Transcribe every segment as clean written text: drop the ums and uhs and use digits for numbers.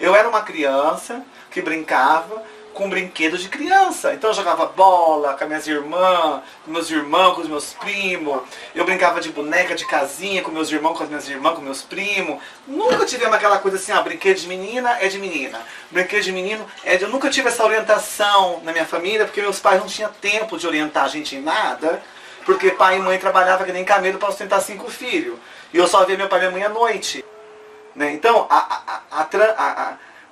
Eu era uma criança que brincava com brinquedos de criança. Então eu jogava bola com as minhas irmãs, com meus irmãos, com os meus primos. Eu brincava de boneca, de casinha com meus irmãos, com as minhas irmãs, com meus primos. Nunca tivemos aquela coisa assim, brinquedo de menina é de menina. Brinquedo de menino é de... Eu nunca tive essa orientação na minha família, porque meus pais não tinham tempo de orientar a gente em nada. Porque pai e mãe trabalhavam que nem camelo para sustentar 5 filhos. E eu só via meu pai e minha mãe à noite. Né? Então,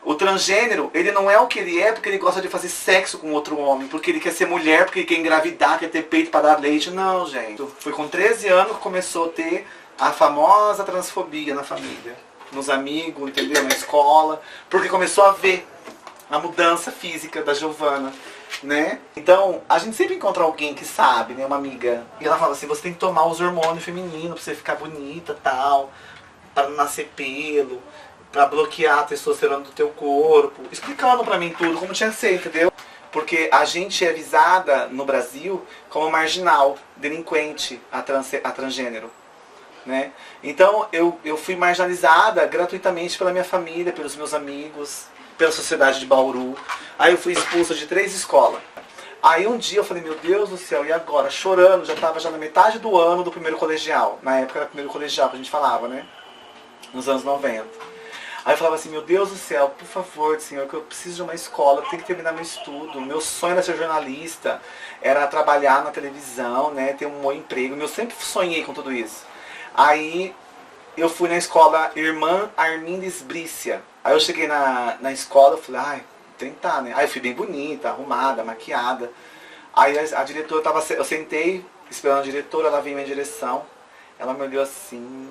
o transgênero, ele não é o que ele é porque ele gosta de fazer sexo com outro homem, porque ele quer ser mulher, porque ele quer engravidar, quer ter peito para dar leite. Não, gente. Foi com 13 anos que começou a ter a famosa transfobia na família. Nos amigos, entendeu? Na escola. Porque começou a ver a mudança física da Giovana, né? Então, a gente sempre encontra alguém que sabe, né? Uma amiga. E ela fala assim, você tem que tomar os hormônios femininos pra você ficar bonita e tal, para não nascer pelo, pra bloquear a testosterona do teu corpo, explicando pra mim tudo como tinha que ser, entendeu? Porque a gente é visada no Brasil como marginal, delinquente, a transgênero, né? Então eu fui marginalizada gratuitamente pela minha família, pelos meus amigos, pela sociedade de Bauru. Aí eu fui expulsa de 3 escolas. Aí um dia eu falei, meu Deus do céu, e agora? Chorando, já estava já na metade do ano do primeiro colegial. Na época era o primeiro colegial que a gente falava, né? Nos anos 90. Aí eu falava assim, meu Deus do céu, por favor, Senhor, que eu preciso de uma escola, eu tenho que terminar meu estudo. Meu sonho era ser jornalista, era trabalhar na televisão, né, ter um bom emprego. Eu sempre sonhei com tudo isso. Aí eu fui na escola Irmã Arminda Esbrícia. Aí eu cheguei na escola, eu falei, ai, tentar, né? Aí eu fui bem bonita, arrumada, maquiada. Aí a diretora eu sentei, esperando a diretora, ela veio em minha direção. Ela me olhou assim...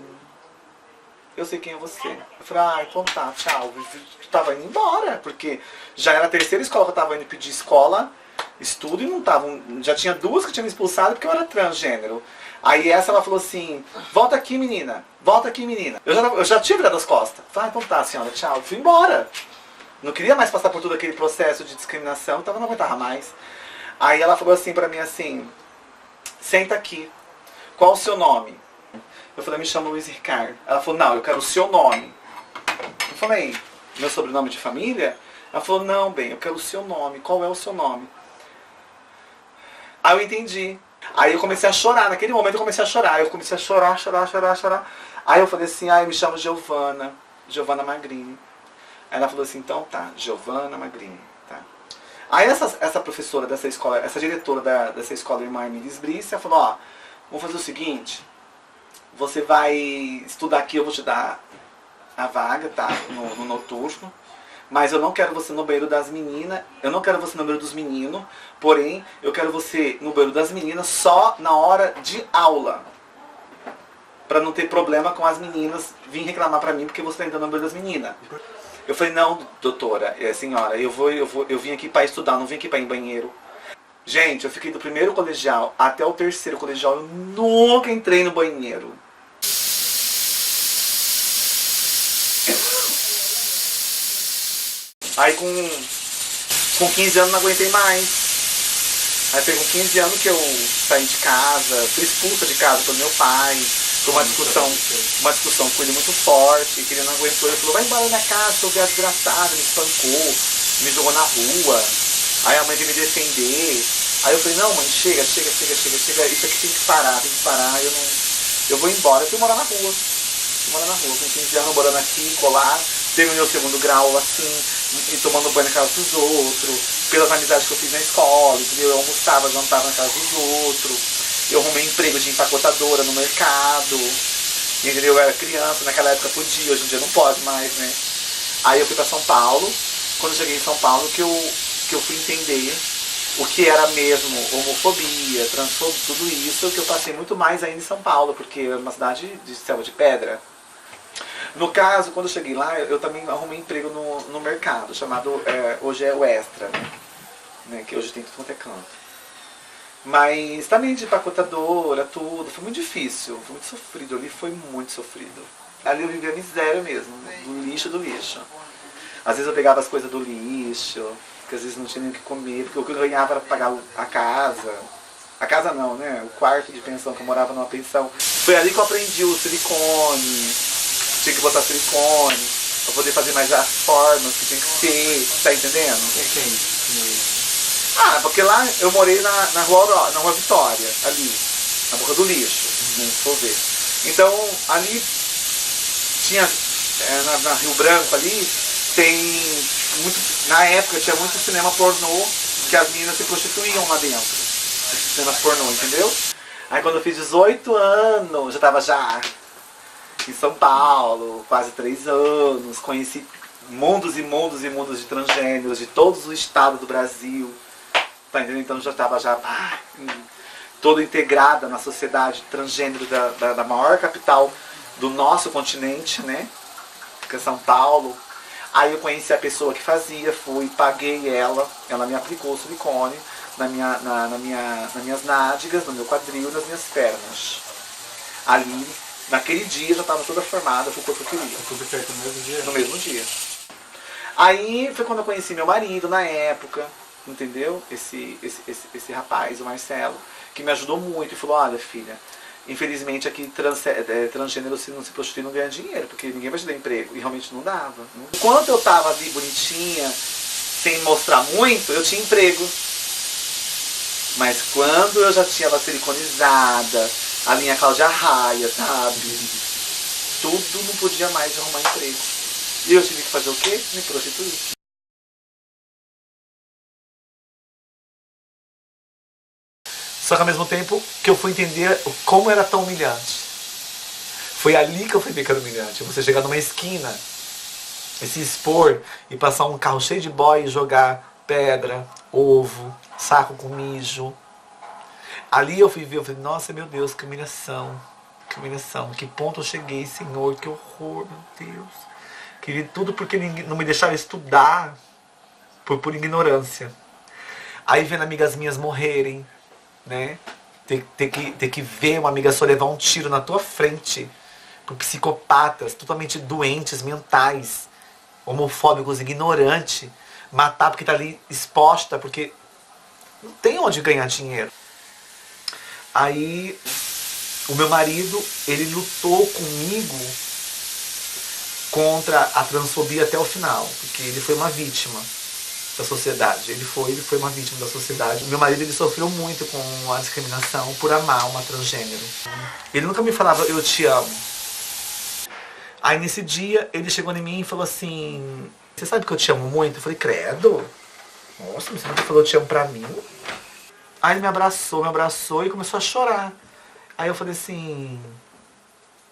Eu sei quem é você. Eu falei, então tá, tchau. Eu tava indo embora, porque já era a 3ª escola que eu tava indo pedir escola, estudo, e não tava. Já tinha 2 que tinham me expulsado porque eu era transgênero. Aí ela falou assim, volta aqui menina, volta aqui menina. Eu já tinha virado as costas. Eu falei, então tá senhora, tchau. Eu fui embora. Não queria mais passar por todo aquele processo de discriminação, então eu não aguentava mais. Aí ela falou assim pra mim assim, senta aqui, qual o seu nome? Eu falei, me chamo Luiz Ricardo. Ela falou, não, eu quero o seu nome. Eu falei, meu sobrenome de família? Ela falou, não, bem, eu quero o seu nome. Qual é o seu nome? Aí eu entendi. Aí eu comecei a chorar. Naquele momento eu comecei a chorar. Eu comecei a chorar. Aí eu falei assim, eu me chamo Giovana. Giovana Magrini. Aí ela falou assim, então tá, Giovana Magrini. Tá. Aí essa professora dessa escola, essa diretora dessa escola Irmã Arminda Esbrícia, falou, ó, vamos fazer o seguinte... Você vai estudar aqui, eu vou te dar a vaga, tá? No noturno. Mas eu não quero você no banheiro das meninas. Eu não quero você no banheiro dos meninos. Porém, eu quero você no banheiro das meninas só na hora de aula. Pra não ter problema com as meninas vir reclamar pra mim porque você tá entrando no banheiro das meninas. Eu falei, não, doutora, senhora, eu vim aqui pra estudar, não vim aqui pra ir em banheiro. Gente, eu fiquei do primeiro colegial até o 3º colegial, eu nunca entrei no banheiro. Aí com 15 anos não aguentei mais. Aí foi com 15 anos que eu saí de casa, fui expulsa de casa pelo meu pai. Foi uma discussão com ele muito forte, que ele não aguentou. Ele falou, vai embora da minha casa, seu viado desgraçado, me espancou, me jogou na rua. Aí a mãe veio me defender. Aí eu falei, não mãe, chega, isso aqui tem que parar, eu vou embora, eu fui morar na rua. Com 15 anos morando aqui, colar, terminei o 2º grau assim, e tomando banho na casa dos outros, pelas amizades que eu fiz na escola, entendeu? Eu almoçava, jantava na casa dos outros, eu arrumei emprego de empacotadora no mercado, entendeu? Eu era criança, naquela época podia, hoje em dia não pode mais, né? Aí eu fui pra São Paulo, quando eu cheguei em São Paulo que eu fui entender o que era mesmo homofobia, transfobia, tudo isso, que eu passei muito mais ainda em São Paulo, porque é uma cidade de selva de pedra. No caso, quando eu cheguei lá, eu também arrumei emprego no mercado, chamado, hoje é o Extra, né, que hoje tem tudo quanto é canto. Mas também de empacotadora, tudo, foi muito difícil, foi muito sofrido, ali foi muito sofrido. Ali eu vivia miséria mesmo, do lixo do lixo. Às vezes eu pegava as coisas do lixo, porque às vezes não tinha nem o que comer, porque o que eu ganhava era pagar a casa. A casa não, né? O quarto de pensão, que eu morava numa pensão. Foi ali que eu aprendi o silicone, tinha que botar silicone. pra poder fazer mais as formas que tem que ser, tá entendendo? O que é isso? Ah, porque lá eu morei na rua Vitória, ali, na Boca do Lixo, né, se for ver. Então, ali tinha, na Rio Branco ali, tem muito, na época tinha muito cinema pornô, que as meninas se prostituíam lá dentro, esses cinemas pornô, entendeu? Aí quando eu fiz 18 anos, já tava já em São Paulo, quase 3 anos, conheci mundos e mundos e mundos de transgêneros, de todos os estados do Brasil, tá entendendo? Então já estava já toda integrada na sociedade transgênero da maior capital do nosso continente, né? Que é São Paulo. Aí eu conheci a pessoa que fazia, fui, paguei ela me aplicou o silicone nas minhas nádegas, no meu quadril, nas minhas pernas. Ali, naquele dia, já estava toda formada, foi o corpo que eu queria. Tudo feito no mesmo dia? No mesmo dia. Aí foi quando eu conheci meu marido, na época, entendeu? Esse rapaz, o Marcelo, que me ajudou muito e falou, olha filha, infelizmente aqui transgênero se não se prostitui não ganha dinheiro, porque ninguém vai te dar emprego. E realmente não dava. Enquanto eu tava ali bonitinha, sem mostrar muito, eu tinha emprego. Mas quando eu já tinha ela siliconizada, a minha Cláudia Raia, sabe? Tudo não podia mais arrumar emprego. E eu tive que fazer o quê? Me prostituir. Só que ao mesmo tempo que eu fui entender como era tão humilhante. Foi ali que eu fui ver que era humilhante. Você chegar numa esquina e se expor e passar um carro cheio de boy e jogar pedra, ovo, saco com mijo. Ali eu fui ver, eu falei, nossa, meu Deus, que humilhação. Que humilhação. Que ponto eu cheguei, Senhor, que horror, meu Deus. Queria tudo porque não me deixaram estudar por ignorância. Aí vendo amigas minhas morrerem, né? Ter que ver uma amiga sua levar um tiro na tua frente por psicopatas totalmente doentes, mentais, homofóbicos, ignorantes, matar porque tá ali exposta, porque não tem onde ganhar dinheiro. Aí o meu marido, ele lutou comigo contra a transfobia até o final, porque ele foi uma vítima da sociedade. Ele foi uma vítima da sociedade. Meu marido, ele sofreu muito com a discriminação por amar uma transgênero. Ele nunca me falava, eu te amo. Aí nesse dia, ele chegou em mim e falou assim, você sabe que eu te amo muito? Eu falei, credo? Nossa, você nunca falou eu te amo pra mim? Aí ele me abraçou e começou a chorar. Aí eu falei assim,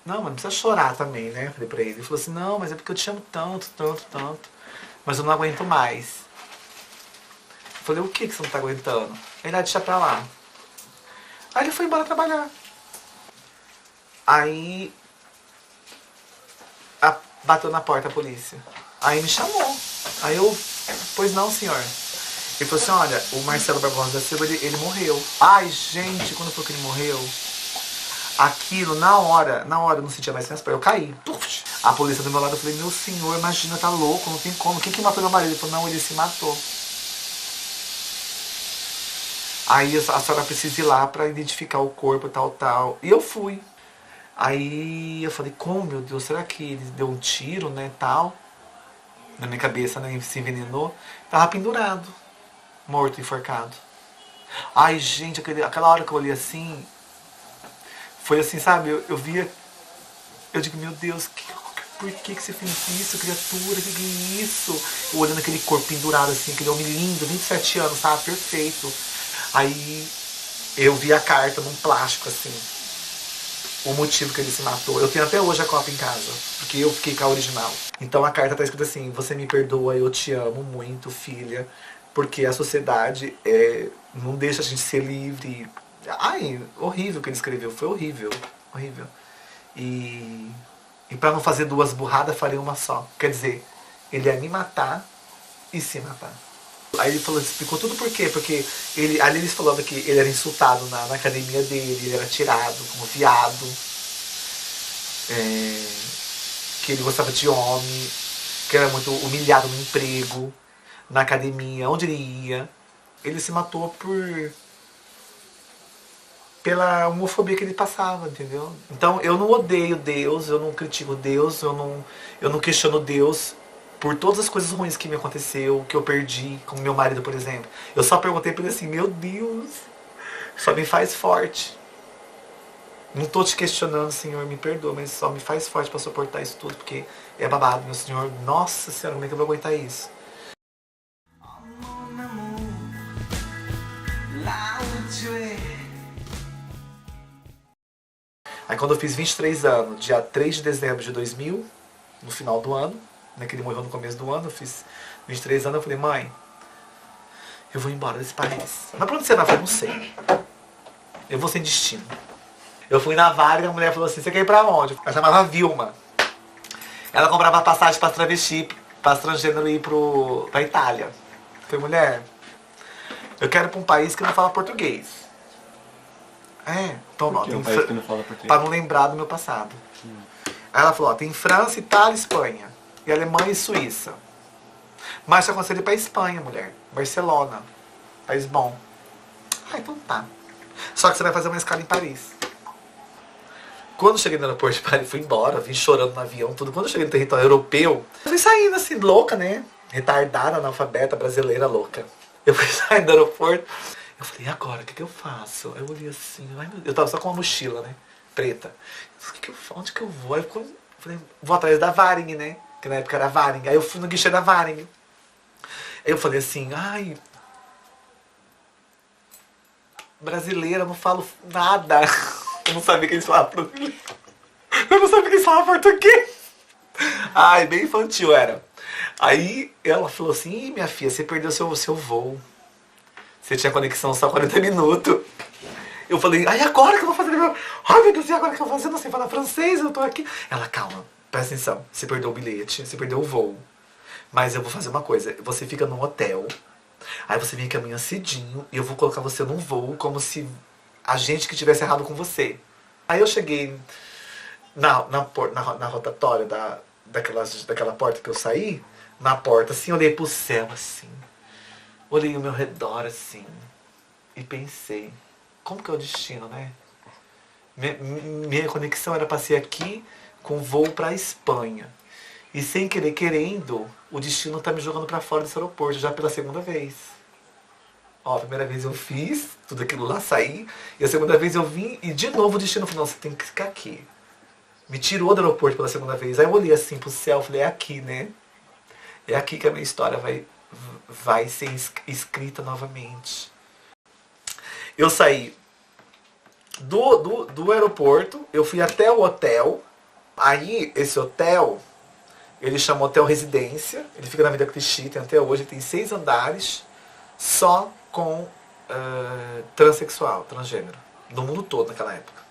não, mas não precisa chorar também, né? Eu falei pra ele. Ele falou assim, não, mas é porque eu te amo tanto, tanto, tanto. Mas eu não aguento mais. Eu falei, o que você não tá aguentando? Ele, deixa pra lá. Aí ele foi embora trabalhar. Aí bateu na porta a polícia. Aí me chamou. Aí eu, pois não, senhor. Ele falou assim, olha, o Marcelo Barbosa da Silva, ele morreu. Ai, gente, quando foi que ele morreu? Aquilo, na hora, eu não sentia mais senso, eu caí. Puf! A polícia do meu lado, eu falei, meu senhor, imagina, tá louco, não tem como. Quem que matou meu marido? Ele falou, não, ele se matou. Aí a senhora precisa ir lá pra identificar o corpo, tal, tal. E eu fui. Aí eu falei, como, meu Deus, será que ele deu um tiro, né, tal? Na minha cabeça, né, se envenenou. Tava pendurado, morto, enforcado. Ai, gente, aquela hora que eu olhei assim, foi assim, sabe, eu via, eu digo, meu Deus, por que você fez isso, criatura, que é isso? Eu olhando aquele corpo pendurado assim, aquele homem lindo, 27 anos, sabe, perfeito. Aí eu vi a carta num plástico assim, o motivo que ele se matou. Eu tenho até hoje a cópia em casa, porque eu fiquei com a original. Então a carta tá escrita assim, você me perdoa, eu te amo muito, filha, porque a sociedade não deixa a gente ser livre. Ai, horrível o que ele escreveu, foi horrível, horrível. E pra não fazer duas burradas, farei uma só. Quer dizer, ele ia me matar e se matar. Aí ele falou, explicou tudo por quê, porque ali eles falando que ele era insultado na academia dele, ele era tirado como viado, que ele gostava de homem, que era muito humilhado no emprego, na academia, onde ele ia. Ele se matou pela homofobia que ele passava, entendeu? Então eu não odeio Deus, eu não critico Deus, eu não questiono Deus por todas as coisas ruins que me aconteceu, que eu perdi, como meu marido, por exemplo. Eu só perguntei pra ele assim, meu Deus, só me faz forte. Não tô te questionando, Senhor, me perdoa, mas só me faz forte pra suportar isso tudo, porque é babado, meu Senhor. Nossa Senhora, como é que eu vou aguentar isso? Aí quando eu fiz 23 anos, dia 3 de dezembro de 2000, no final do ano, né, que ele morreu no começo do ano, eu fiz 23 anos, eu falei, mãe, eu vou embora desse país. Mas pra onde você vai? Eu falei, não sei. Eu vou sem destino. Eu fui na Varig, a mulher falou assim, você quer ir pra onde? Ela chamava Vilma. Ela comprava passagem pra travesti, pra transgênero ir pra Itália. Eu falei, mulher, eu quero ir pra um país que não fala português. Então não, tem um país que não fala português? Pra não lembrar do meu passado. Aí ela falou, ó, tem França, Itália, Espanha. E Alemanha e Suíça. Mas eu aconselho ir pra Espanha, mulher. Barcelona. País bom. Então tá. Só que você vai fazer uma escala em Paris. Quando eu cheguei no aeroporto de Paris, fui embora, vim chorando no avião, tudo. Quando eu cheguei no território europeu, eu fui saindo assim, louca, né? Retardada, analfabeta, brasileira, louca. Eu fui saindo do aeroporto, eu falei, e agora, o que eu faço? Aí eu olhei assim, ai, meu Deus, eu tava só com uma mochila, né? Preta. Onde que eu vou? Aí eu falei, vou atrás da Varig, né? Que na época era Varig. Aí eu fui no guichê da Varig. Aí eu falei assim, ai, brasileira, não falo nada. Eu não sabia que eles falavam brasileiro. Eu não sabia que eles falavam português. Ai, bem infantil era. Aí ela falou assim, minha filha, você perdeu seu voo. Você tinha conexão só 40 minutos. Eu falei, ai, agora que eu vou fazer? Ai, meu Deus, e agora que eu vou fazer? Eu não sei falar francês, eu tô aqui. Ela, calma, presta atenção. Você perdeu o bilhete, você perdeu o voo. Mas eu vou fazer uma coisa. Você fica num hotel. Aí você vem caminhando cedinho e eu vou colocar você num voo como se a gente que tivesse errado com você. Aí eu cheguei na rotatória daquela porta que eu saí, na porta assim, olhei pro céu assim, olhei ao meu redor assim, e pensei, como que é o destino, né? Minha conexão era pra ser aqui com voo pra Espanha. E sem querer, querendo, o destino tá me jogando pra fora desse aeroporto, já pela segunda vez. Ó, a primeira vez eu fiz tudo aquilo lá, saí. E a segunda vez eu vim e de novo o destino falou, não, você tem que ficar aqui. Me tirou do aeroporto pela segunda vez. Aí eu olhei assim pro céu, falei, é aqui, né? É aqui que a minha história vai ser escrita novamente. Eu saí do aeroporto, eu fui até o hotel. Aí, esse hotel, ele chama Hotel Residência. Ele fica na Avenida Clichy, tem até hoje, ele tem 6 andares. Só com transexual, transgênero, no mundo todo naquela época.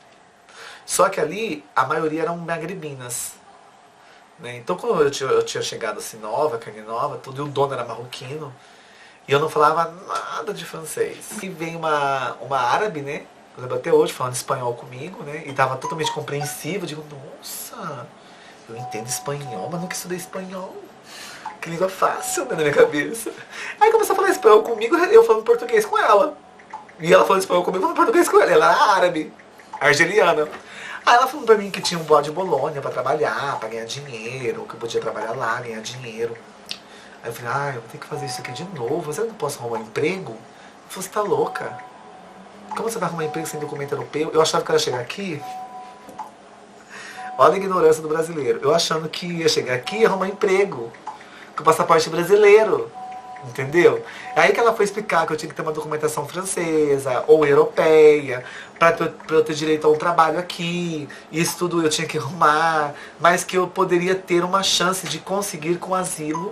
Só que ali, a maioria eram magrebinas. Né? Então quando eu tinha chegado assim nova, carne nova, tudo, e o dono era marroquino, e eu não falava nada de francês. E veio uma árabe, né? Eu lembro até hoje, falando espanhol comigo, né? E tava totalmente compreensivo, eu digo, nossa, eu entendo espanhol, mas nunca estudei espanhol. Que língua fácil, né, na minha cabeça. Aí começou a falar espanhol comigo, eu falando português com ela. E ela falando espanhol comigo, eu falando português com ela. Ela era árabe, argeliana. Aí ela falou pra mim que tinha um bode de Bolonha pra trabalhar, pra ganhar dinheiro, que eu podia trabalhar lá, ganhar dinheiro. Aí eu falei, eu vou ter que fazer isso aqui de novo, será que eu não posso arrumar um emprego? Ela falou, você tá louca? Como você vai arrumar um emprego sem documento europeu? Eu achava que ela ia chegar aqui. Olha a ignorância do brasileiro. Eu achando que ia chegar aqui e arrumar emprego com passaporte brasileiro, entendeu? Aí que ela foi explicar que eu tinha que ter uma documentação francesa ou europeia para eu ter direito a um trabalho aqui, isso tudo eu tinha que arrumar, mas que eu poderia ter uma chance de conseguir com asilo.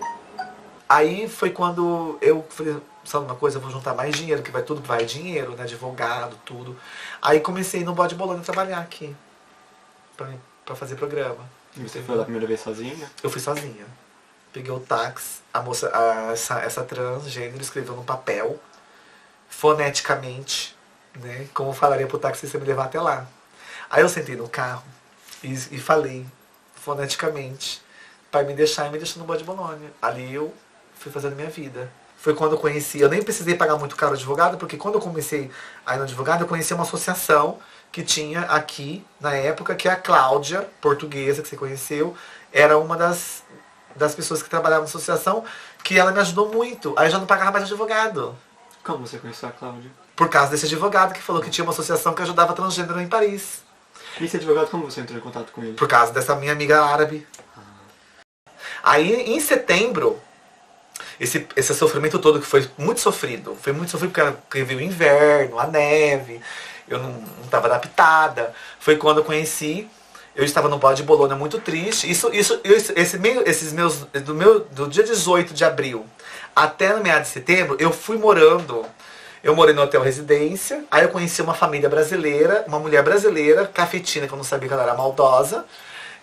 Aí foi quando eu falei, sabe uma coisa, eu vou juntar mais dinheiro, que vai dinheiro, né, advogado, tudo. Aí comecei no Bode Bolonha a trabalhar aqui, pra fazer programa. E você foi lá a primeira vez sozinha? Eu fui sozinha. Peguei o táxi, a moça, essa transgênero escreveu num papel, foneticamente, né, como falaria pro taxista me levar até lá. Aí eu sentei no carro e falei foneticamente para me deixar e me deixou no Bode Bolonha. Ali eu fui fazendo minha vida. Foi quando eu conheci, eu nem precisei pagar muito caro advogado, porque quando eu comecei a ir no advogado, eu conheci uma associação que tinha aqui, na época, que a Cláudia, portuguesa, que você conheceu, era uma das pessoas que trabalhavam na associação, que ela me ajudou muito. Aí eu já não pagava mais advogado. Como você conheceu a Cláudia? Por causa desse advogado que falou que tinha uma associação que ajudava transgênero em Paris. E esse advogado, como você entrou em contato com ele? Por causa dessa minha amiga árabe. Aí, em setembro, esse sofrimento todo que foi muito sofrido porque veio o inverno, a neve, eu não estava adaptada. Foi quando eu conheci, eu estava no Bode de Bolonha muito triste. Do dia 18 de abril até no meado de setembro, eu morei no hotel residência, aí eu conheci uma família brasileira, uma mulher brasileira, cafetina, que eu não sabia que ela era maldosa,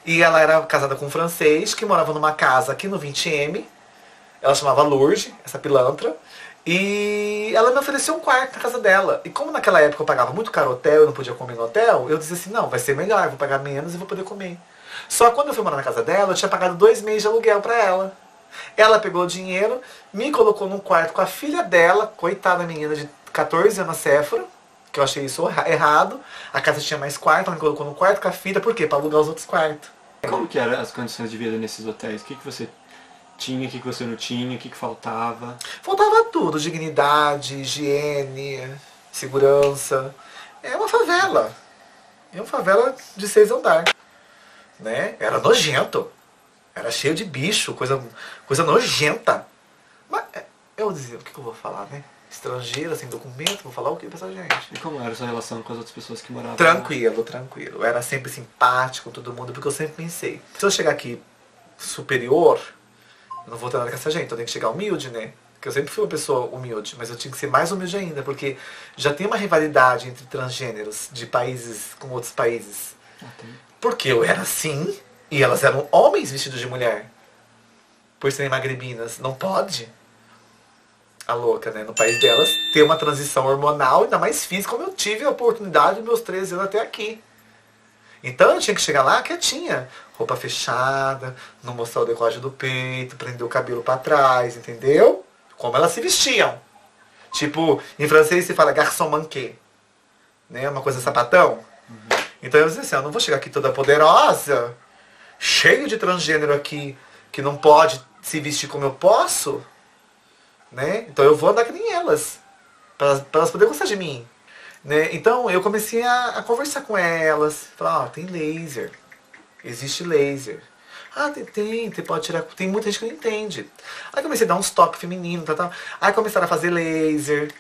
e ela era casada com um francês, que morava numa casa aqui no 20M, ela chamava Lourdes, essa pilantra, e ela me ofereceu um quarto na casa dela. E como naquela época eu pagava muito caro hotel, eu não podia comer no hotel, eu disse assim, não, vai ser melhor, eu vou pagar menos e vou poder comer. Só que quando eu fui morar na casa dela, eu tinha pagado 2 meses de aluguel pra ela. Ela pegou o dinheiro, me colocou num quarto com a filha dela, coitada menina de 14 anos, Séfora, que eu achei isso errado. A casa tinha mais quarto, ela me colocou num quarto com a filha, por quê? Pra alugar os outros quartos. Como que eram as condições de vida nesses hotéis? O que você tinha, o que você não tinha, o que faltava? Faltava tudo, dignidade, higiene, segurança. É uma favela. É uma favela de 6 andares. Né? Era nojento. Era cheio de bicho, coisa nojenta. Mas eu dizia, o que eu vou falar, né? Estrangeira, sem documento, vou falar o que pra essa gente? E como era a sua relação com as outras pessoas que moravam lá? Tranquilo. Eu era sempre simpático com todo mundo, porque eu sempre pensei, se eu chegar aqui superior, eu não vou ter nada com essa gente, eu tenho que chegar humilde, né? Porque eu sempre fui uma pessoa humilde, mas eu tinha que ser mais humilde ainda, porque já tem uma rivalidade entre transgêneros de países com outros países. Porque eu era assim, e elas eram homens vestidos de mulher. Por serem magrebinas. Não pode. A louca, né? No país delas, ter uma transição hormonal, ainda mais física, como eu tive a oportunidade dos meus 13 anos até aqui. Então eu tinha que chegar lá quietinha. Roupa fechada, não mostrar o decote do peito, prender o cabelo pra trás, entendeu? Como elas se vestiam. Tipo, em francês se fala garçon manqué. Né? Uma coisa sapatão. Então eu disse assim, eu não vou chegar aqui toda poderosa, cheio de transgênero aqui, que não pode se vestir como eu posso, né? Então eu vou andar que nem elas, para elas poderem gostar de mim, né? Então eu comecei a conversar com elas, falar, tem laser, existe laser. Ah, tem, você pode tirar, tem muita gente que não entende. Aí comecei a dar uns toques femininos, tal. Aí começaram a fazer laser,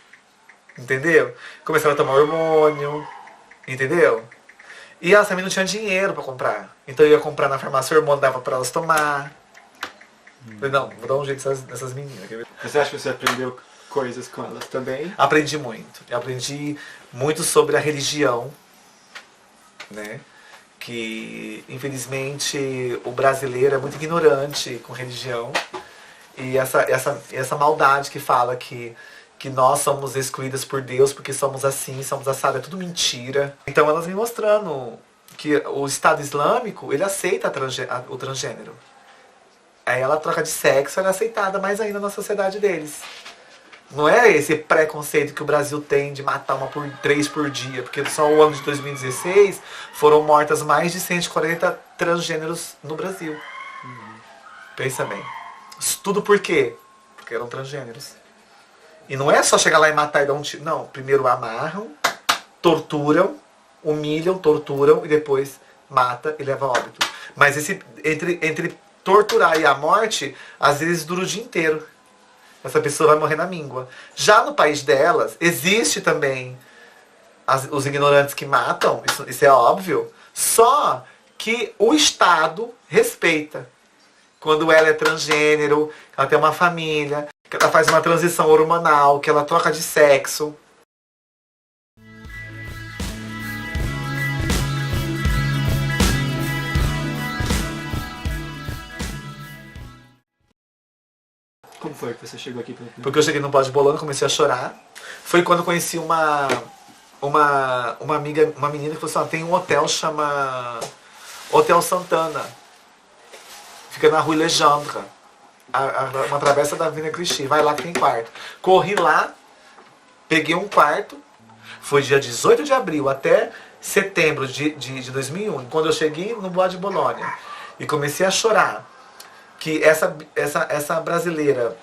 entendeu? Começaram a tomar hormônio, entendeu? E elas também não tinham dinheiro pra comprar. Então eu ia comprar na farmácia, o hormônio dava pra elas tomar. Falei, não, vou dar um jeito nessas meninas. Você acha que você aprendeu coisas com elas também? Aprendi muito. Eu aprendi muito sobre a religião, né? Que, infelizmente, o brasileiro é muito ignorante com religião. E essa maldade que fala que nós somos excluídas por Deus porque somos assim, somos assadas, é tudo mentira. Então elas me mostrando que o Estado Islâmico, ele aceita o transgênero. Aí ela troca de sexo, ela é aceitada mais ainda na sociedade deles. Não é esse preconceito que o Brasil tem de matar 3 por dia, porque só o ano de 2016 foram mortas mais de 140 transgêneros no Brasil. Pensa bem. Isso tudo por quê? Porque eram transgêneros. E não é só chegar lá e matar e dar um tiro. Não, primeiro amarram, torturam, humilham, torturam e depois mata e leva a óbito. Mas entre torturar e a morte, às vezes dura o dia inteiro. Essa pessoa vai morrer na míngua. Já no país delas, existe também os ignorantes que matam, isso é óbvio, só que o Estado respeita. Quando ela é transgênero, ela tem uma família, que ela faz uma transição hormonal, que ela troca de sexo. Como foi que você chegou aqui pela primeira vez? Porque eu cheguei no Bode de Bolonha, comecei a chorar. Foi quando eu conheci uma amiga, uma menina que falou assim, tem um hotel, chama Hotel Santana. Fica na Rue Legendre. uma travessa da Avenida Clichy. Vai lá que tem quarto. Corri lá, peguei um quarto. Foi dia 18 de abril até setembro de 2001. Quando eu cheguei no Bois de Boulogne e comecei a chorar. Que essa brasileira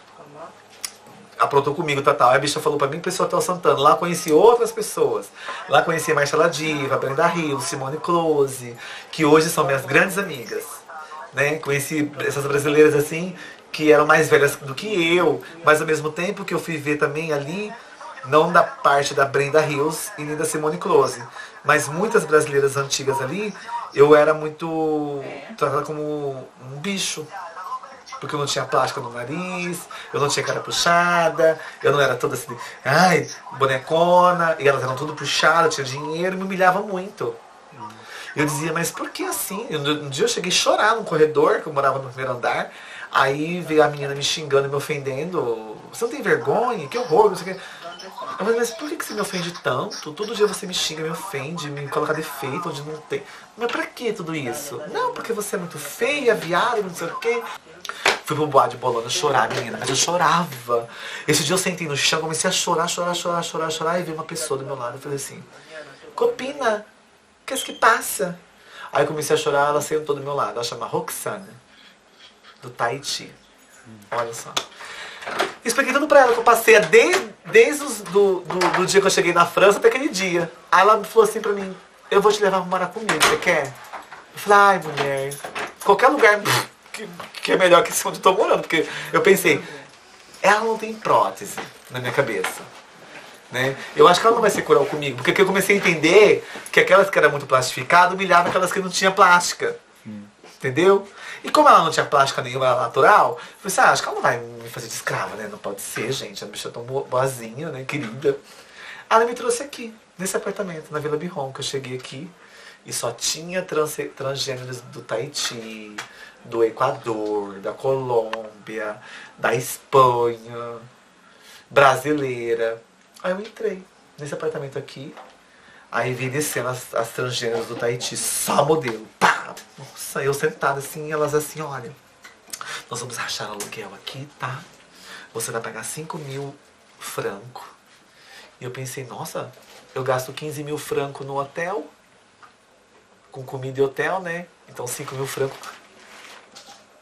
aprontou comigo, tal. Aí a bicha falou pra mim, pessoa Hotel Santana. Lá conheci outras pessoas. Lá conheci a Marcela Diva, Brenda Rio, Simone Close, que hoje são minhas grandes amigas. Né? Conheci essas brasileiras assim, que eram mais velhas do que eu, mas ao mesmo tempo que eu fui ver também ali, não da parte da Brenda Hills e nem da Simone Close, mas muitas brasileiras antigas ali, eu era muito tratada como um bicho. Porque eu não tinha plástica no nariz, eu não tinha cara puxada, eu não era toda assim, ai, bonecona, e elas eram tudo puxadas, tinha dinheiro, me humilhava muito. Eu dizia, mas por que assim? Um dia eu cheguei a chorar no corredor, que eu morava no primeiro andar, aí veio a menina me xingando, me ofendendo, você não tem vergonha? Que horror, não sei o que. Eu falei, mas por que você me ofende tanto? Todo dia você me xinga, me ofende, me coloca defeito onde não tem. Mas pra que tudo isso? Não, porque você é muito feia, viada, não sei o quê. Fui pro Bois de Boulogne chorar, menina, mas eu chorava. Esse dia eu sentei no chão, comecei a chorar, e vi uma pessoa do meu lado. Eu falei assim, Copina, o que é que passa? Aí eu comecei a chorar, ela sentou do meu lado. Ela chama Roxane, do Tahiti. Olha só. Expliquei tudo pra ela, que eu passei desde do dia que eu cheguei na França até aquele dia. Aí ela falou assim pra mim, eu vou te levar pra morar comigo, você quer? Eu falei, ai mulher, qualquer lugar que é melhor que esse onde eu tô morando. Porque eu pensei, ela não tem prótese na minha cabeça. Né? Eu acho que ela não vai ser cruel comigo. Porque eu comecei a entender que aquelas que eram muito plastificadas humilhavam aquelas que não tinham plástica. Entendeu? E como ela não tinha plástica nenhuma, ela era natural, eu falei assim, acho que ela não vai me fazer de escrava, né? Não pode ser, gente. A bicha é tão boazinha, né? Querida. Ela me trouxe aqui, nesse apartamento, na Vila Biron, que eu cheguei aqui. E só tinha transgêneros do Tahiti, do Equador, da Colômbia, da Espanha, brasileira. Aí eu entrei nesse apartamento aqui, aí vi descendo as transgêneras do Tahiti, só modelo. Pá! Nossa, eu sentada assim, elas assim, olha, nós vamos rachar aluguel aqui, tá? Você vai pagar 5.000 francos. E eu pensei, nossa, eu gasto 15.000 francos no hotel, com comida e hotel, né? Então 5.000 francos,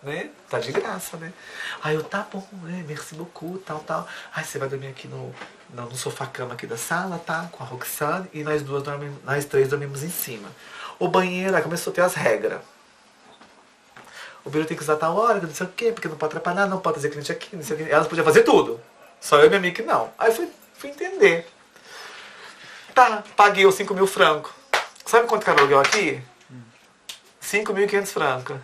né? Tá de graça, né? Aí eu, tá bom, né? Merci beaucoup, tal. Aí você vai dormir aqui no sofá-cama aqui da sala, tá? Com a Roxane, e nós três dormimos em cima. O banheiro, aí começou a ter as regras. O banheiro tem que usar tal hora, não sei o quê, porque não pode atrapalhar, não pode fazer cliente aqui, não sei o quê. Elas podiam fazer tudo. Só eu e minha amiga que não. Aí eu fui entender. Tá, paguei os 5.000 francos. Sabe quanto que era o aluguel aqui? 5.500 francos.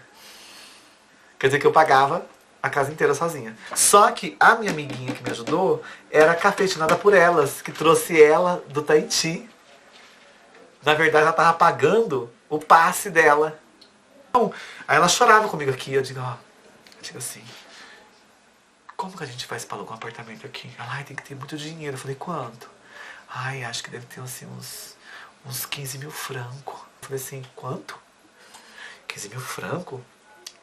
Quer dizer que eu pagava a casa inteira sozinha. Só que a minha amiguinha que me ajudou era cafetinada por elas, que trouxe ela do Tahiti. Na verdade, ela tava pagando o passe dela. Então, aí ela chorava comigo aqui. Eu digo assim, como que a gente faz para alugar um apartamento aqui? Ela, ai, tem que ter muito dinheiro. Eu falei, quanto? Ai, acho que deve ter assim, uns 15.000 francos. Eu falei assim, quanto? 15.000 francos?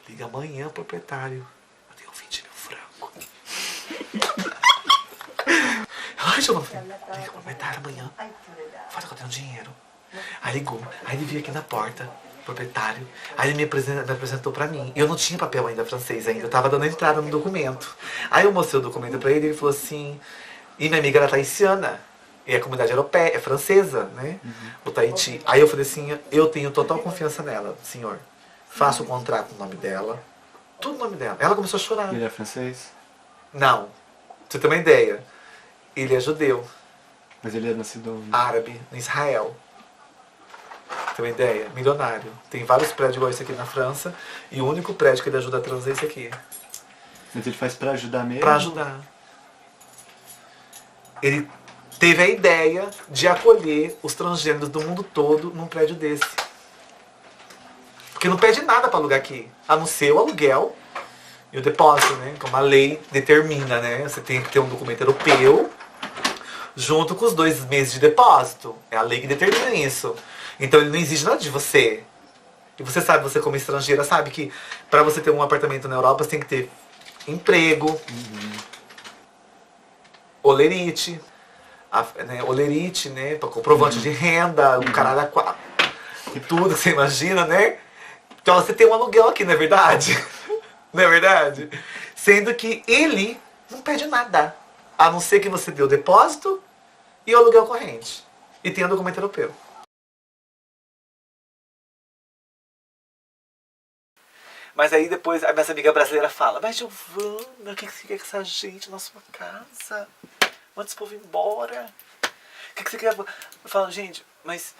Liga amanhã, proprietário. Eu tenho 20.000 francos. Ai, Giovanni, liga, proprietário, amanhã. Fala que eu tenho dinheiro. Aí ligou. Aí ele veio aqui na porta, proprietário. Aí ele me apresentou pra mim. Eu não tinha papel ainda francês ainda. Eu tava dando entrada no documento. Aí eu mostrei o documento pra ele e ele falou assim... E minha amiga era tahitiana. E a comunidade europeia, é francesa, né? O Tahiti. Aí eu falei assim, eu tenho total confiança nela, senhor. Faço o contrato no nome dela. Tudo no nome dela. Ela começou a chorar. Ele é francês? Não. Pra você ter uma ideia. Ele é judeu. Mas ele é nascido... Árabe, em Israel. Tem uma ideia? Milionário. Tem vários prédios igual esse aqui na França. E o único prédio que ele ajuda a trans é esse aqui. Mas ele faz pra ajudar mesmo? Pra ajudar. Ele teve a ideia de acolher os transgêneros do mundo todo num prédio desse. Porque não pede nada pra alugar aqui. A não ser o aluguel e o depósito, né? Como a lei determina, né? Você tem que ter um documento europeu junto com os 2 meses de depósito. É a lei que determina isso. Então ele não exige nada de você. E você sabe, você como estrangeira, sabe que pra você ter um apartamento na Europa, você tem que ter emprego, olerite, olerite, né? Comprovante de renda, o caralho a quatro. E tudo que você imagina, né? Então você tem um aluguel aqui, não é verdade? Não é verdade? Sendo que ele não pede nada. A não ser que você dê o depósito e o aluguel corrente. E tem o documento europeu. Mas aí depois a minha amiga brasileira fala: mas Giovana, o que você quer com essa gente na sua casa? Manda esse povo embora. O que você quer? Eu falo: gente, mas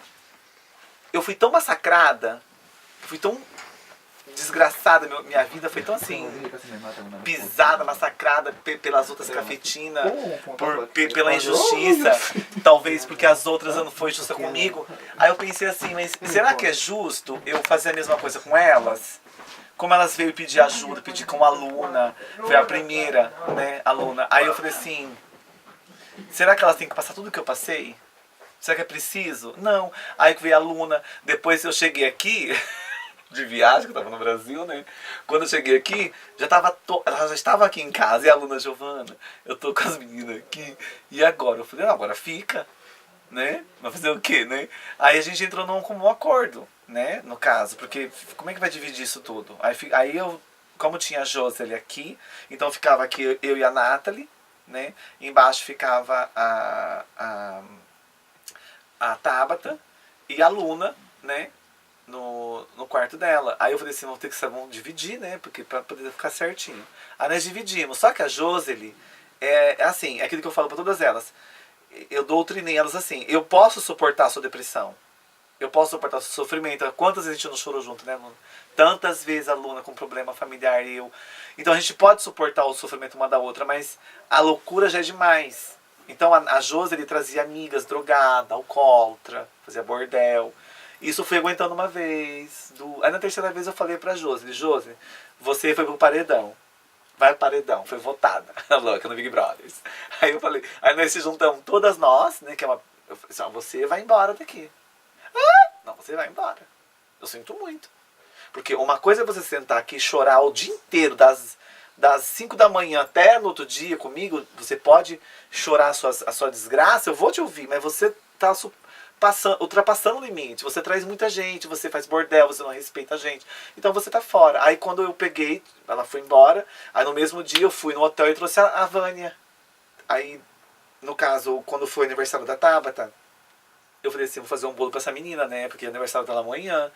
eu fui tão massacrada, fui tão desgraçada, minha vida foi tão assim, pisada, massacrada pelas outras cafetinas, pela injustiça, talvez porque as outras não foi justa comigo. Aí eu pensei assim: mas será que é justo eu fazer a mesma coisa com elas? Como elas veio pedir ajuda, pedir como aluna, foi a primeira, né, aluna. Aí eu falei assim: será que elas têm que passar tudo que eu passei? Será que é preciso? Não. Aí veio a aluna, depois eu cheguei aqui, de viagem, que eu tava no Brasil, né? Quando eu cheguei aqui, ela já estava aqui em casa, e a aluna: Giovana, eu tô com as meninas aqui, e agora? Eu falei: não, agora fica, né? Vai fazer o quê, né? Aí a gente entrou num comum acordo, né? No caso, porque como é que vai dividir isso tudo? Aí eu, como tinha a Josélie aqui, então ficava aqui eu e a Nathalie, né? Embaixo ficava a Tabata e a Luna, né? No quarto dela. Aí eu falei assim: vamos dividir, né? Porque pra poder ficar certinho. Aí nós dividimos. Só que a Josélie é assim, é aquilo que eu falo pra todas elas. Eu doutrinei elas assim: eu posso suportar a sua depressão. Eu posso suportar o seu sofrimento. Quantas vezes a gente não chorou junto, né, Luna? Tantas vezes a Luna com problema familiar e eu. Então a gente pode suportar o sofrimento uma da outra, mas a loucura já é demais. Então a Josélie trazia amigas drogadas, alcoólatra, fazia bordel. Isso foi aguentando uma vez. Aí na terceira vez eu falei pra Josélie: Josélie, você foi pro paredão. Vai pro paredão. Foi votada. Louca no Big Brothers. Aí eu falei, aí nós se juntamos todas nós, né? Que é uma. Eu falei assim: você vai embora daqui. Ah, não, você vai embora. Eu sinto muito. Porque uma coisa é você sentar aqui e chorar o dia inteiro, das 5 da manhã até no outro dia comigo. Você pode chorar a sua desgraça, eu vou te ouvir, mas você tá ultrapassando o limite. Você traz muita gente, você faz bordel, você não respeita a gente. Então você tá fora. Aí quando eu peguei, ela foi embora. Aí no mesmo dia eu fui no hotel e trouxe a Vânia. Aí, no caso, quando foi o aniversário da Tabata, eu falei assim: vou fazer um bolo pra essa menina, né? Porque é aniversário dela amanhã.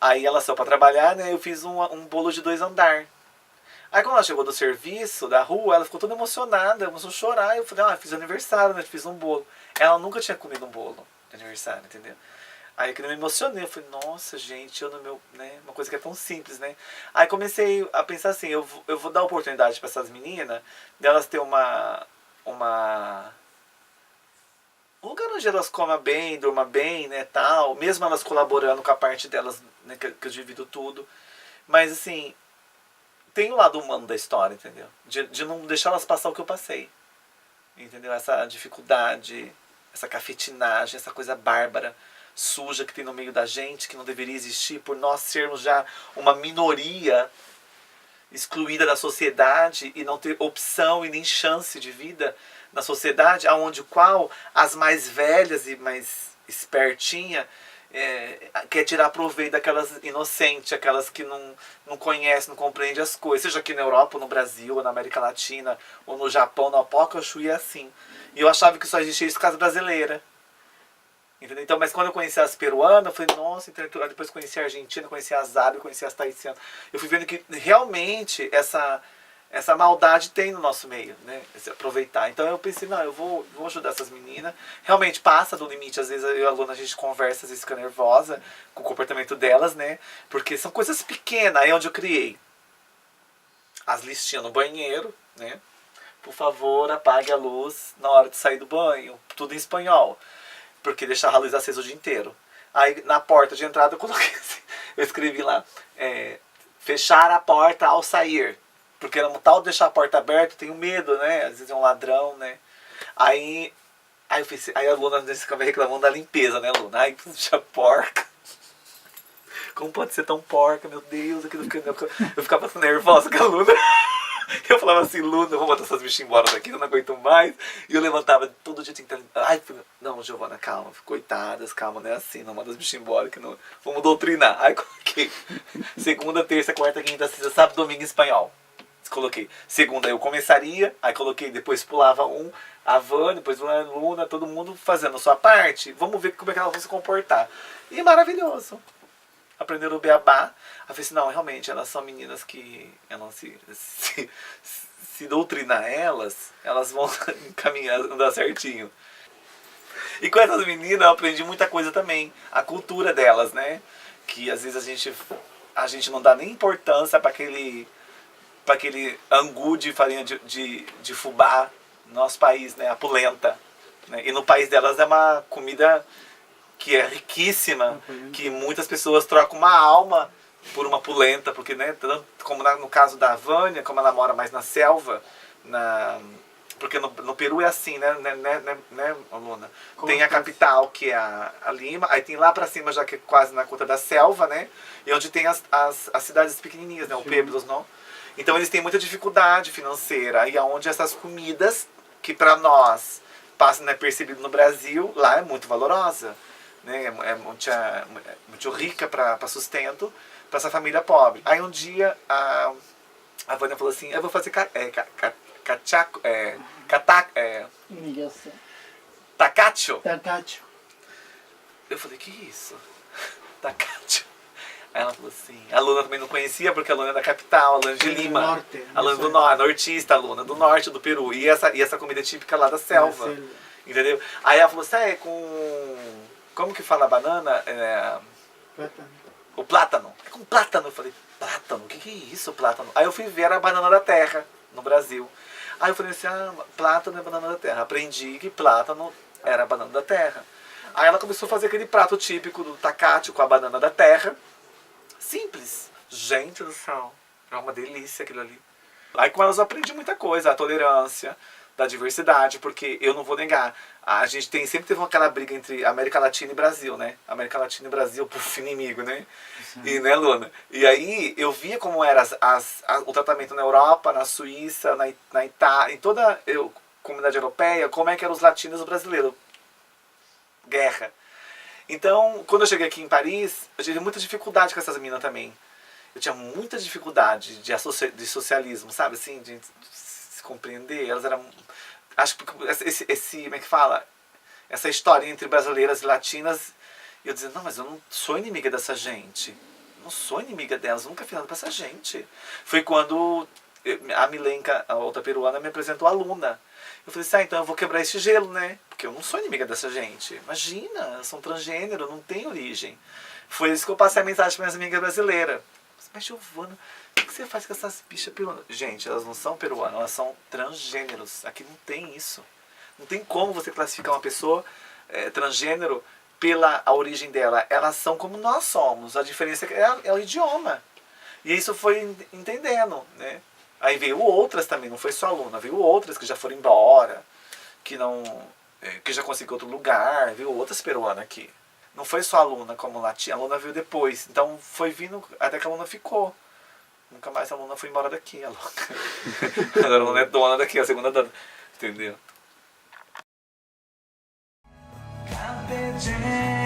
Aí ela saiu pra trabalhar, né? Eu fiz um bolo de 2 andares. Aí quando ela chegou do serviço, da rua, ela ficou toda emocionada, começou a chorar. Eu falei: fiz aniversário, né? Fiz um bolo. Ela nunca tinha comido um bolo de aniversário, entendeu? Aí eu me emocionei, eu falei: nossa, gente, eu no meu, né? Uma coisa que é tão simples, né? Aí comecei a pensar assim: eu vou dar oportunidade pra essas meninas, delas ter um lugar onde elas comam bem, durmam bem, né, tal. Mesmo elas colaborando com a parte delas, né, que eu divido tudo. Mas assim, tem o lado humano da história, entendeu? De não deixar elas passar o que eu passei. Entendeu? Essa dificuldade, essa cafetinagem, essa coisa bárbara, suja que tem no meio da gente, que não deveria existir por nós sermos já uma minoria excluída da sociedade e não ter opção e nem chance de vida na sociedade, aonde qual as mais velhas e mais espertinhas quer tirar proveito daquelas inocentes, aquelas que não conhecem, não compreendem as coisas, seja aqui na Europa, ou no Brasil, ou na América Latina, ou no Japão, no Apocachú, e é assim. E eu achava que só existia isso por causa brasileira. Entendeu? Então, mas quando eu conheci as peruanas, eu falei: nossa, depois conheci a Argentina, conheci as árabes, conheci as taicianas. Eu fui vendo que realmente essa maldade tem no nosso meio, né? Esse aproveitar. Então eu pensei: não, eu vou ajudar essas meninas. Realmente passa do limite, às vezes eu e a Luna, a gente conversa, às vezes fica nervosa com o comportamento delas, né? Porque são coisas pequenas. Aí onde eu criei as listinhas no banheiro, né? Por favor, apague a luz na hora de sair do banho. Tudo em espanhol. Porque deixava a luz acesa o dia inteiro. Aí na porta de entrada eu coloquei assim, eu escrevi lá: fechar a porta ao sair. Porque no tal de deixar a porta aberta, eu tenho medo, né? Às vezes é um ladrão, né? Aí a Luna ficava reclamando da limpeza, né, Luna? Ai, puxa, porca. Como pode ser tão porca, meu Deus? Eu ficava nervosa com a Luna. Eu falava assim, Luna, eu vou botar essas bichas embora daqui, eu não aguento mais. E eu levantava, todo dia tinha que estar... Ai, não, Giovana, calma, coitadas, calma, não é assim, não manda as bichas embora, que não... Vamos doutrinar. Aí coloquei segunda, terça, quarta, quinta, sexta, sábado, domingo em espanhol. Coloquei segunda eu começaria, aí coloquei, depois pulava a Vânia, depois a Luna, todo mundo fazendo a sua parte. Vamos ver como é que elas vão se comportar. E maravilhoso. Aprenderam o beabá. Eu falei assim, não, realmente, elas são meninas que elas se doutrinar elas vão caminhar, andar certinho. E com essas meninas eu aprendi muita coisa também. A cultura delas, né? Que às vezes a gente não dá nem importância para aquele angu de farinha de fubá no nosso país, né? A polenta. Né? E no país delas é uma comida que é riquíssima, que muitas pessoas trocam uma alma por uma polenta, porque, né, como no caso da Vânia, como ela mora mais na selva, porque no Peru é assim, né, Luna? Tem a capital, que é a Lima, aí tem lá pra cima, já que é quase na conta da selva, né, e onde tem as cidades pequenininhas, né, o pueblos, não? Então eles têm muita dificuldade financeira, e aonde essas comidas, que pra nós passam, né, percebido no Brasil, lá é muito valorosa. Né, é muito rica para sustento para essa família pobre. Aí um dia a Vânia falou assim, eu vou fazer tacacho. Eu falei, que isso? Tacacho. Aí ela falou assim, a Luna também não conhecia, porque a Luna é da capital, a Luna é de Lima. Norte, a Luna do norte, nortista, a Luna do norte do Peru. E essa comida é típica lá da selva. Entendeu? Aí ela falou assim, é com... Como que fala a banana? Plátano. O plátano. É com plátano. Eu falei, plátano? O que é isso, plátano? Aí eu fui ver a banana da terra no Brasil. Aí eu falei assim, plátano é banana da terra. Aprendi que plátano era a banana da terra. Aí ela começou a fazer aquele prato típico do tacate com a banana da terra. Simples. Gente do céu. É uma delícia aquilo ali. Aí com elas eu aprendi muita coisa. A tolerância da diversidade, porque eu não vou negar, a gente sempre teve aquela briga entre América Latina e Brasil, né? América Latina e Brasil, puf, inimigo, né? E, né, Luna? E aí eu via como era o tratamento na Europa, na Suíça, na Itália, em toda a comunidade europeia, como é que eram os latinos e os brasileiros. Guerra. Então, quando eu cheguei aqui em Paris, eu tive muita dificuldade com essas meninas também. Eu tinha muita dificuldade de socialismo, sabe? Assim, de se compreender. Elas eram... Acho que como é que fala? Essa história entre brasileiras e latinas. E eu dizia, não, mas eu não sou inimiga dessa gente. Não sou inimiga delas, nunca fiz nada pra essa gente. Foi quando a Milenka, a outra peruana, me apresentou a Luna. Eu falei assim, então eu vou quebrar esse gelo, né? Porque eu não sou inimiga dessa gente. Imagina, elas são transgênero, não tem origem. Foi isso que eu passei a mensagem para minhas amigas brasileiras. Mas Giovana, o que você faz com essas bichas peruanas? Gente, elas não são peruanas, elas são transgêneros. Aqui não tem isso. Não tem como você classificar uma pessoa transgênero pela a origem dela. Elas são como nós somos. A diferença é o idioma. E isso foi entendendo, né? Aí veio outras também, não foi só a Luna, veio outras que já foram embora, que já conseguiu outro lugar, veio outras peruanas aqui. Não foi só a Luna como latina, a Luna veio depois. Então foi vindo até que a Luna ficou. Nunca mais a Luna foi embora daqui, a louca. Agora a Luna é dona daqui, a segunda dona. Entendeu? Carpe diem.